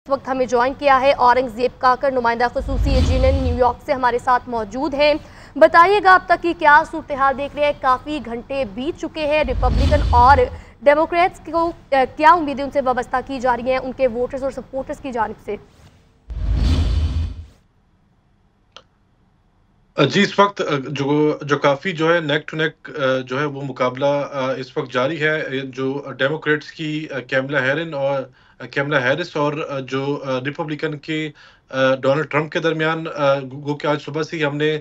इस वक्त हमें ज्वाइन किया है औरंगजेब काकर, नुमाइंदा खसूसी एजेंट न्यूयॉर्क से हमारे साथ मौजूद हैं। बताइएगा अब तक की क्या सूरत हाल देख रहे हैं। काफ़ी घंटे बीत चुके हैं, रिपब्लिकन और डेमोक्रेट्स को क्या उम्मीदें उनसे वाबस्ता की जा रही हैं उनके वोटर्स और सपोर्टर्स की जानिब से? जी, इस वक्त जो जो काफ़ी जो है नेक टू नेक जो है वो मुकाबला इस वक्त जारी है। जो डेमोक्रेट्स की कैमला हैरिस और जो रिपब्लिकन के डोनाल्ड ट्रंप के दरमियान गो कि आज सुबह से ही हमने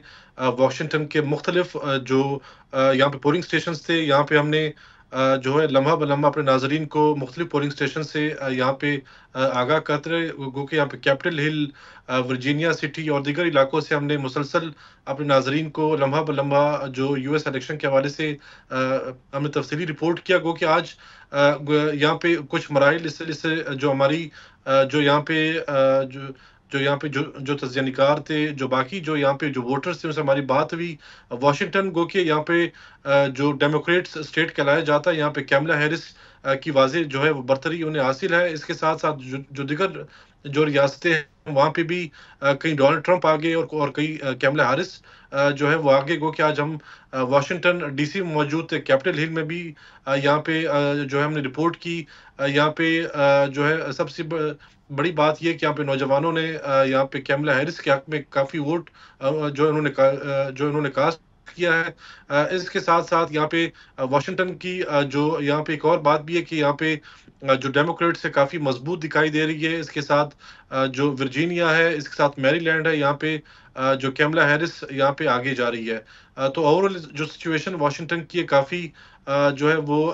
वाशिंगटन के मुख्तलिफ यहाँ पे पोलिंग स्टेशंस थे। यहाँ पे हमने जो है लम्हा ब लम्हा अपने नाज़रीन को मुख्तलिफ पोलिंग स्टेशन से यहाँ पे आगाह करते रहे। गो कि यहाँ पे कैपिटल हिल, वर्जीनिया सिटी और दीगर इलाकों से हमने मुसलसल अपने नाज़रीन को लम्हा ब लम्हा जो यूएस इलेक्शन के हवाले से हमने तफसीली रिपोर्ट किया। गो कि आज यहाँ पे कुछ मराइल इससे जो हमारी जो यहाँ पे जो यहाँ पे जो तज्ज़ियानिकार थे, जो बाकी जो यहाँ पे जो वोटर्स थे, उनसे हमारी बात हुई। वाशिंगटन गो कि यहाँ पे जो डेमोक्रेट्स स्टेट कहलाया जाता है, यहाँ पे कैमला हैरिस की वाज़ेह जो है वो बरतरी उन्हें हासिल है। इसके साथ-साथ जो दीगर जो रियासतें हैं, वहाँ पे भी कहीं डोनाल्ड ट्रंप आ गए और कहीं कैमला हैरिस जो है वो आगे। गो कि आज हम वाशिंगटन डीसी में मौजूद थे, कैपिटल हिल में भी यहाँ पे जो है हमने रिपोर्ट की। यहाँ पे जो है सबसे बड़ी बात ये है कि यहाँ पे नौजवानों ने यहाँ पे कैमला हैरिस के हक में काफ़ी वोट जो उन्होंने कास्ट किया है। इसके साथ-साथ यहाँ पे वाशिंगटन की जो यहाँ पे एक और बात भी है कि यहाँ पे जो डेमोक्रेट्स है काफ़ी मजबूत दिखाई दे रही है। इसके साथ जो वर्जीनिया है, इसके साथ मैरीलैंड है, यहाँ पे जो कैमला हैरिस यहाँ पे आगे जा रही है। तो ओवरऑल जो सिचुएशन वाशिंगटन की है काफ़ी जो है वो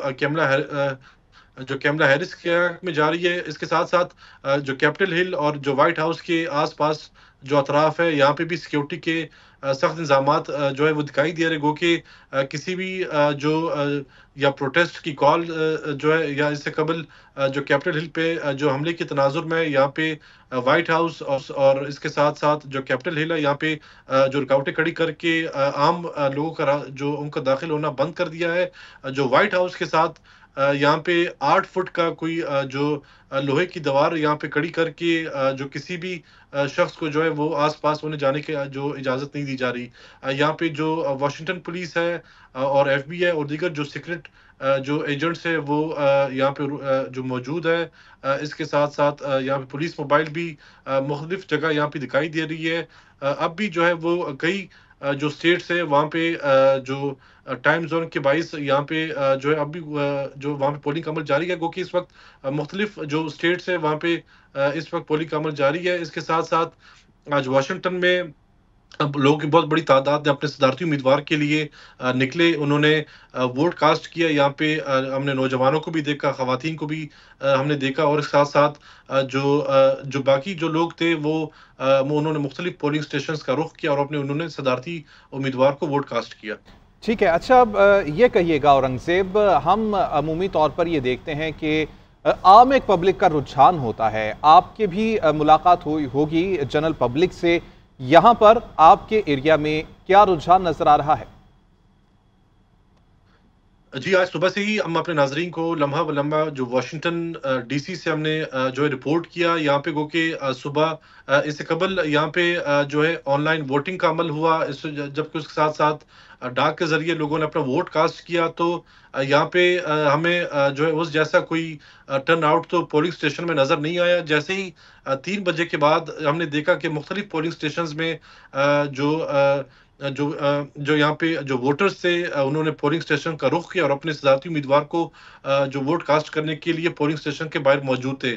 जो कैमला हैरिस के हक में जा रही है। इसके साथ-साथ जो कैपिटल हिल और जो व्हाइट हाउस के आस-पास जो अतराफ है, यहाँ पे भी सिक्योरिटी के सख्त इंतज़ामात जो है वो दिखाई दे रहे। गो कि किसी भी या प्रोटेस्ट की कॉल जो है या इससे कबल जो कैपिटल हिल पे जो हमले के तनाजुर में यहाँ पे व्हाइट हाउस और इसके साथ-साथ जो कैपिटल हिल है, यहाँ पे जो रुकावटें खड़ी करके आम लोगों का जो उनका दाखिल होना बंद कर दिया है। जो व्हाइट हाउस के साथ यहाँ पे 8 फुट का कोई जो लोहे की दीवार यहाँ पे खड़ी करके जो किसी भी शख्स को जो है वो आस-पास होने जाने की जो इजाज़त नहीं दी जा रही। यहाँ पे जो वाशिंगटन पुलिस है और एफबीआई और दीगर जो सीक्रेट जो एजेंट्स हैं वो यहाँ पे जो मौजूद है। इसके साथ-साथ यहाँ पे पुलिस मोबाइल भी मुख्तलिफ जगह यहाँ पे दिखाई दे रही है। अब भी जो है वो कई जो स्टेट्स है वहाँ पे जो टाइम ज़ोन के बाइस यहाँ पे जो है अब भी जो वहाँ पे पोलिंग का अमल जारी है। गो कि इस वक्त मुख्तलिफ जो स्टेट्स है वहाँ पे इस वक्त पोलिंग का अमल जारी है। इसके साथ-साथ आज वाशिंगटन में अब लोगों की बहुत बड़ी तादाद ने अपने सदारती उम्मीदवार के लिए निकले। उन्होंने वोट कास्ट किया। यहाँ पे हमने नौजवानों को भी देखा, ख़वातीन को भी हमने देखा और साथ-साथ जो बाकी जो लोग थे वो उन्होंने मुख्तलिफ पोलिंग स्टेशंस का रुख किया और उन्होंने सदारती उम्मीदवार को वोट कास्ट किया। ठीक है। अच्छा, अब ये कहिएगा औरंगज़ेब, हम अमूमी तौर पर ये देखते हैं कि आम एक पब्लिक का रुझान होता है। आपकी भी मुलाकात होगी जनरल पब्लिक से। यहाँ पर आपके एरिया में क्या रुझान नजर आ रहा है? जी, आज सुबह से ही हम अपने नाज़रीन को लम्हा ब लम्हा जो वाशिंगटन डीसी से हमने जो है रिपोर्ट किया। यहाँ पे गो कि सुबह इससे कबल यहाँ पे जो है ऑनलाइन वोटिंग का अमल हुआ। जबकि उसके साथ-साथ डाक के ज़रिए लोगों ने अपना वोट कास्ट किया। तो यहाँ पे हमें जो है उस जैसा कोई टर्न आउट तो पोलिंग स्टेशन में नज़र नहीं आया। जैसे ही 3 बजे के बाद हमने देखा कि मुख्तलिफ पोलिंग स्टेशंस में जो यहाँ पे जो वोटर्स थे उन्होंने पोलिंग स्टेशन का रुख किया और अपने सदारती उम्मीदवार को जो वोट कास्ट करने के लिए पोलिंग स्टेशन के बाहर मौजूद थे।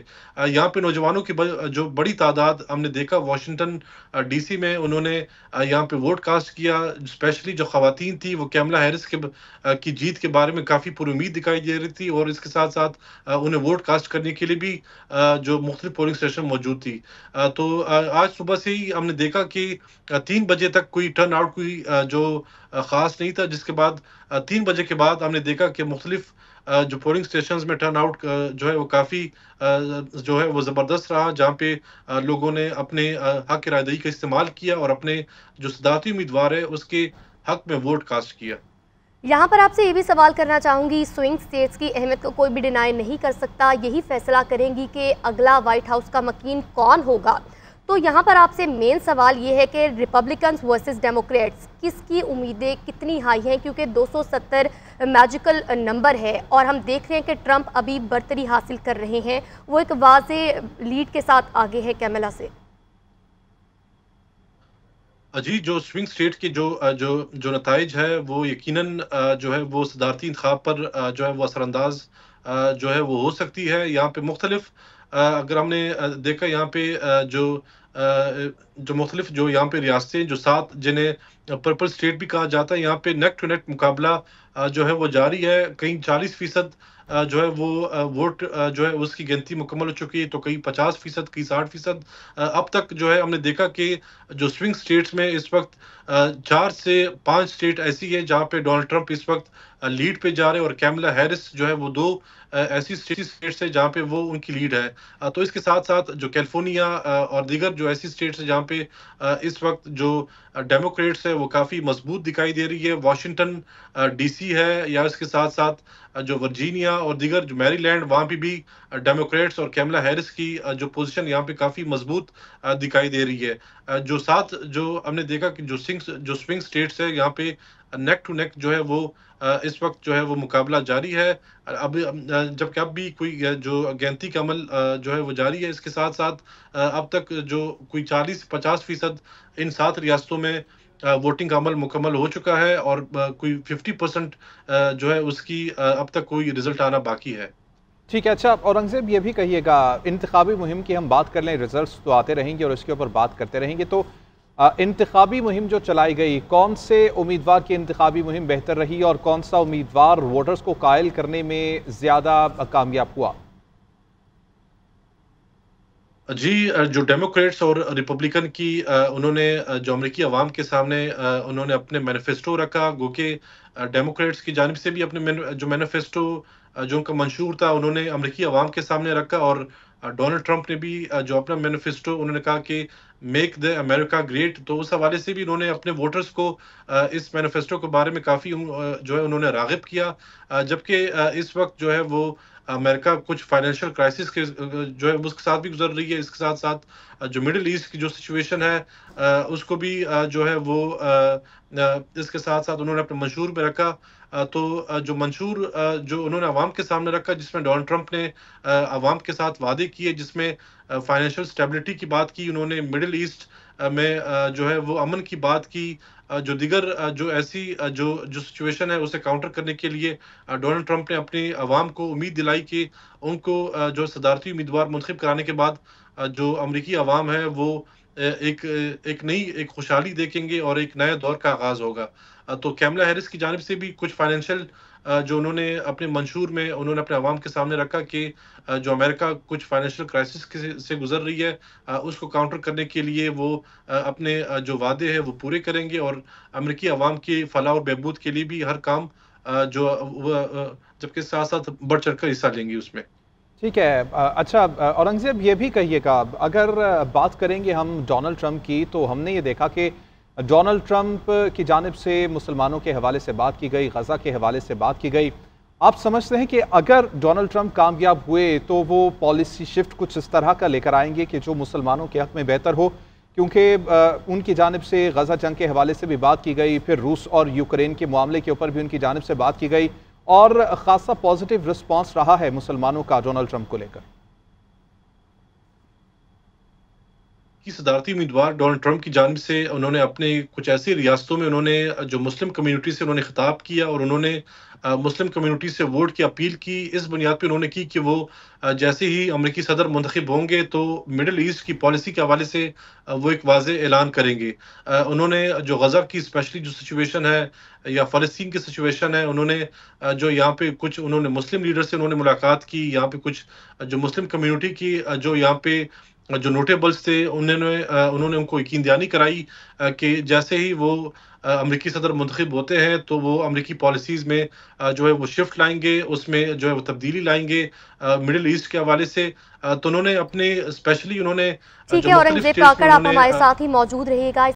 यहाँ पे नौजवानों की जो बड़ी तादाद हमने देखा वाशिंगटन डीसी में उन्होंने यहाँ पे वोट कास्ट किया। स्पेशली जो ख़वातीन थी वो कैमला हैरिस की जीत के बारे में काफ़ी पुरुम्मीद दिखाई दे रही थी और इसके साथ-साथ उन्हें वोट कास्ट करने के लिए भी जो मुख्तलिफ पोलिंग स्टेशन मौजूद थी। तो आज सुबह से ही हमने देखा कि 3 बजे तक कोई टर्न आउट कोई जो ख़ास नहीं था। जिसके बाद 3 बजे के बाद हमने देखा कि मुख्तलिफ जो पोलिंग स्टेशंस में टर्न आउट जो है वो काफ़ी जो है वो ज़बरदस्त रहा। जहाँ पे लोगों ने अपने हक़ रायदही का इस्तेमाल किया और अपने जो सदारती उम्मीदवार है उसके हक़ में वोट कास्ट किया। यहाँ पर आपसे ये भी सवाल करना चाहूँगी, स्विंग स्टेट्स की अहमियत को कोई भी डिनाई नहीं कर सकता, यही फैसला करेंगी कि अगला वाइट हाउस का मकीन कौन होगा। तो यहाँ पर आपसे मेन सवाल ये है कि रिपब्लिकन्स वर्सेस डेमोक्रेट्स किसकी उम्मीदें कितनी हाई हैं, क्योंकि 270 मैजिकल नंबर है और हम देख रहे हैं कि ट्रंप अभी बढ़तरी हासिल कर रहे हैं, वो एक वाज़े लीड के साथ आगे है कैमला से। जी, जो स्विंग स्टेट की जो नताइज है वो यकीनन जो है वो सदारती इंतखाब पर जो है वो असरअंदाज जो है वो हो सकती है। यहाँ पे मुख्तलिफ अगर हमने देखा यहाँ पे जो मुख्तलिफ जो यहाँ पे रियासतें जो 7 जिन्हें पर्पल स्टेट भी कहा जाता है, यहाँ पे नेक टू नेक मुकाबला जो है वो जारी है। कहीं 40% जो है वो वोट जो है उसकी गिनती मुकम्मल हो चुकी है, तो कहीं 50%, कहीं 60%। अब तक जो है हमने देखा कि जो स्विंग स्टेट्स में इस वक्त 4 से 5 स्टेट ऐसी है जहाँ पे डोनाल्ड ट्रंप इस वक्त लीड पे जा रहे हैं और कैमला हैरिस जो है वो 2 ऐसी स्टेट्स है जहाँ पे वो उनकी लीड है। तो इसके साथ साथ जो कैलिफोर्निया और दीगर जो ऐसी स्टेट्स है जहाँ पे इस वक्त जो डेमोक्रेट्स है वो काफ़ी मजबूत दिखाई दे रही है। वाशिंगटन डीसी है, या इसके साथ साथ जो वर्जीनिया और दीगर जो मैरीलैंड, वहाँ पे भी डेमोक्रेट्स और कैमला हैरिस की जो पोजीशन यहाँ पे काफ़ी मजबूत दिखाई दे रही है। जो हमने देखा कि जो स्विंग स्टेट्स है यहाँ पे नेक टू नेक जो है वो इस वक्त जो है वो मुकाबला जारी है। अब जबकि अब भी कोई जो गिनती का अमल जो है वो जारी है। इसके साथ साथ अब तक जो कोई 40-50% इन 7 रियासतों में वोटिंग का अमल मुकम्मल हो चुका है और कोई 50% जो है उसकी अब तक कोई रिजल्ट आना बाकी है। ठीक है। अच्छा औरंगजेब, ये भी कहिएगा, इंतखाबी मुहिम की हम बात कर लें, रिजल्ट्स तो आते रहेंगे और इसके ऊपर बात करते रहेंगे, तो इंतखाबी मुहिम जो चलाई गई, कौन से उम्मीदवार की इंतखाबी मुहिम बेहतर रही और कौन सा उम्मीदवार वोटर्स को कायल करने में ज़्यादा कामयाब हुआ? जी, जो डेमोक्रेट्स और रिपब्लिकन की उन्होंने जो अमेरिकी अवाम के सामने उन्होंने अपने मैनिफेस्टो रखा, गो के डेमोक्रेट्स की जानिब से भी अपने जो मैनिफेस्टो जो उनका मंशूर था उन्होंने अमेरिकी अवाम के सामने रखा, और डोनाल्ड ट्रंप ने भी जो अपना मैनिफेस्टो उन्होंने कहा कि मेक द अमेरिका ग्रेट, तो उस हवाले से भी उन्होंने अपने वोटर्स को इस मैनिफेस्टो के बारे में काफ़ी जो है उन्होंने राग़िब किया। जबकि इस वक्त जो है वो अमेरिका कुछ फाइनेंशियल क्राइसिस के जो है उसके साथ भी गुजर रही है। इसके साथ साथ जो मिडिल ईस्ट की जो सिचुएशन है उसको भी जो है वो इसके साथ साथ उन्होंने अपने मंशूर में रखा। तो जो मंशूर जो उन्होंने अवाम के सामने रखा, जिसमें डोनाल्ड ट्रंप ने अवाम के साथ वादे किए, जिसमें फाइनेंशियल स्टेबिलिटी की बात की, उन्होंने मिडिल ईस्ट में जो है वो अमन की बात की, जो दिगर जो ऐसी जो सिचुएशन है उसे काउंटर करने के लिए डोनाल्ड ट्रंप ने अपनी अवाम को उम्मीद दिलाई कि उनको जो सदारती उम्मीदवार मुंतखब कराने के बाद जो अमरीकी अवाम है वो एक नई एक खुशहाली देखेंगे और एक नए दौर का आगाज़ होगा। तो कैमला हैरिस की जानिब से भी कुछ फाइनेंशियल जो उन्होंने अपने मंशूर में उन्होंने अपने अवाम के सामने रखा कि जो अमेरिका कुछ फाइनेंशियल क्राइसिस से गुजर रही है, उसको काउंटर करने के लिए वो अपने जो वादे हैं वो पूरे करेंगे और अमेरिकी अवाम की फलाह और बहबूद के लिए भी हर काम जो जबकि साथ साथ बढ़ चढ़ कर हिस्सा लेंगी उसमें। ठीक है। अच्छा औरंगजेब, ये भी कहिएगा, अगर बात करेंगे हम डोनाल्ड ट्रंप की, तो हमने ये देखा कि डोनाल्ड ट्रंप की जानिब से मुसलमानों के हवाले से बात की गई, गज़ा के हवाले से बात की गई। आप समझते हैं कि अगर डोनाल्ड ट्रंप कामयाब हुए तो वो पॉलिसी शिफ्ट कुछ इस तरह का लेकर आएंगे कि जो मुसलमानों के हक़ में बेहतर हो? क्योंकि उनकी जानिब से गज़ा जंग के हवाले से भी बात की गई, फिर रूस और यूक्रेन के मामले के ऊपर भी उनकी जानिब से बात की गई और ख़ासा पॉजिटिव रिस्पॉन्स रहा है मुसलमानों का डोनाल्ड ट्रंप को लेकर। की सदारती उम्मीदवार डोनाल्ड ट्रंप की जानिब से उन्होंने अपने कुछ ऐसी रियासतों में उन्होंने जो मुस्लिम कम्युनिटी से उन्होंने खिताब किया और उन्होंने मुस्लिम कम्युनिटी से वोट की अपील की। इस बुनियाद पर उन्होंने की कि वो जैसे ही अमेरिकी सदर मुंतखब होंगे तो मिडिल ईस्ट की पॉलिसी के हवाले से वो एक वाज़े ऐलान करेंगे। उन्होंने जो गज़ा की स्पेशली जो सिचुएशन है या फ़लस्तीन की सिचुएशन है, उन्होंने जो यहाँ पे कुछ उन्होंने मुस्लिम लीडर से उन्होंने मुलाकात की, यहाँ पे कुछ जो मुस्लिम कम्युनिटी की जो यहाँ पे जो नोटेबल्स थे उन्होंने उनको यकीन दहानी कराई कि जैसे ही वो अमेरिकी सदर मुंतखब होते हैं तो वो अमेरिकी पॉलिसीज़ में जो है वो शिफ्ट लाएंगे, उसमें जो है वो तब्दीली लाएंगे मिडिल ईस्ट के हवाले से। तो उन्होंने अपने स्पेशली उन्होंने ठीक है, औरंगजेब काकड़ आप हमारे साथ ही मौजूद रहिएगा।